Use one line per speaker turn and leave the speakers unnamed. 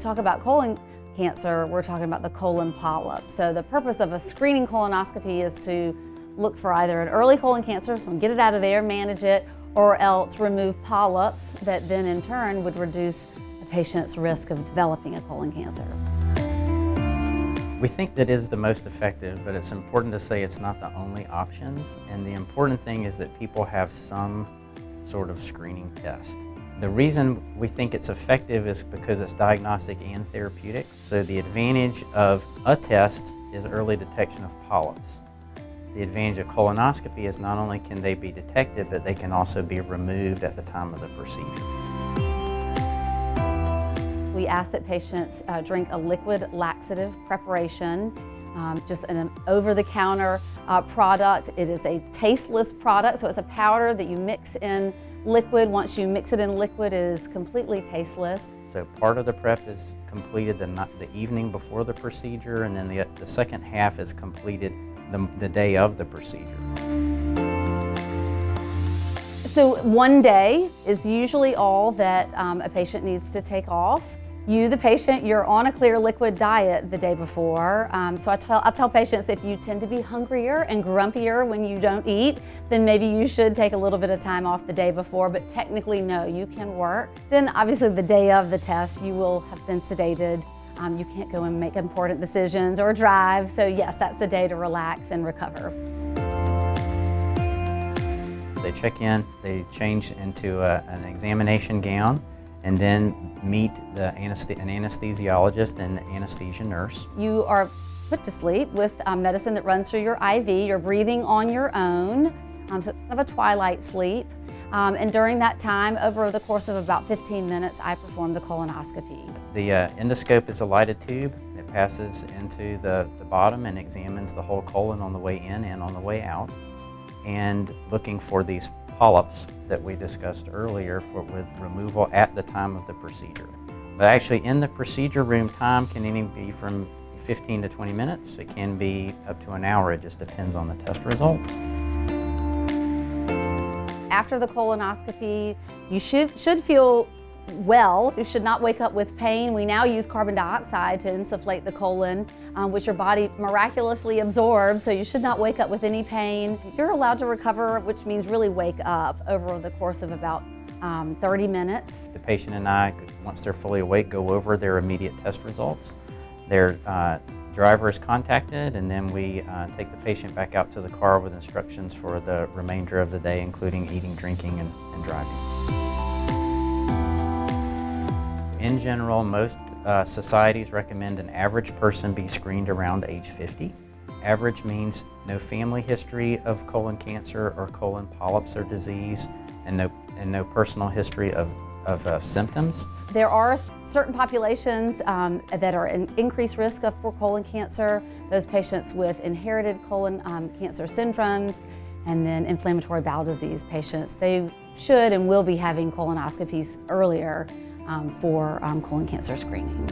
talk about colon cancer, we're talking about the colon polyp. So the purpose of a screening colonoscopy is to look for either an early colon cancer, so get it out of there, manage it, or else remove polyps that then in turn would reduce a patient's risk of developing a colon cancer.
We think that is the most effective, but it's important to say it's not the only options. And the important thing is that people have some sort of screening test. The reason we think it's effective is because it's diagnostic and therapeutic. So the advantage of a test is early detection of polyps. The advantage of colonoscopy is not only can they be detected, but they can also be removed at the time of the procedure.
We ask that patients drink a liquid laxative preparation, just an over-the-counter product. It is a tasteless product, so it's a powder that you mix in liquid. Once you mix it in liquid, it is completely tasteless.
So part of the prep is completed the evening before the procedure, and then the second half is completed the day of the procedure.
So one day is usually all that a patient needs to take off. You, the patient, you're on a clear liquid diet the day before. So I tell patients if you tend to be hungrier and grumpier when you don't eat, then maybe you should take a little bit of time off the day before, but technically no, you can work. Then obviously the day of the test, you will have been sedated. You can't go and make important decisions or drive. So yes, that's the day to relax and recover.
They check in, they change into an examination gown, and then meet an anesthesiologist and anesthesia nurse.
You are put to sleep with medicine that runs through your IV. You're breathing on your own, so it's kind of a twilight sleep. And during that time, over the course of about 15 minutes, I perform the colonoscopy.
The endoscope is a lighted tube. It passes into the bottom and examines the whole colon on the way in and on the way out, and looking for these polyps that we discussed earlier with removal at the time of the procedure. But actually in the procedure room, time can even be from 15 to 20 minutes. It can be up to an hour. It just depends on the test results.
After the colonoscopy, you should feel well. You should not wake up with pain. We now use carbon dioxide to insufflate the colon, which your body miraculously absorbs, so you should not wake up with any pain. You're allowed to recover, which means really wake up over the course of about 30 minutes.
The patient and I, once they're fully awake, go over their immediate test results. Their driver is contacted, and then we take the patient back out to the car with instructions for the remainder of the day, including eating, drinking, and driving. In general, most societies recommend an average person be screened around age 50. Average means no family history of colon cancer or colon polyps or disease, and no personal history of symptoms.
There are certain populations that are in increased risk for colon cancer, those patients with inherited colon cancer syndromes, and then inflammatory bowel disease patients. They should and will be having colonoscopies earlier for colon cancer screening.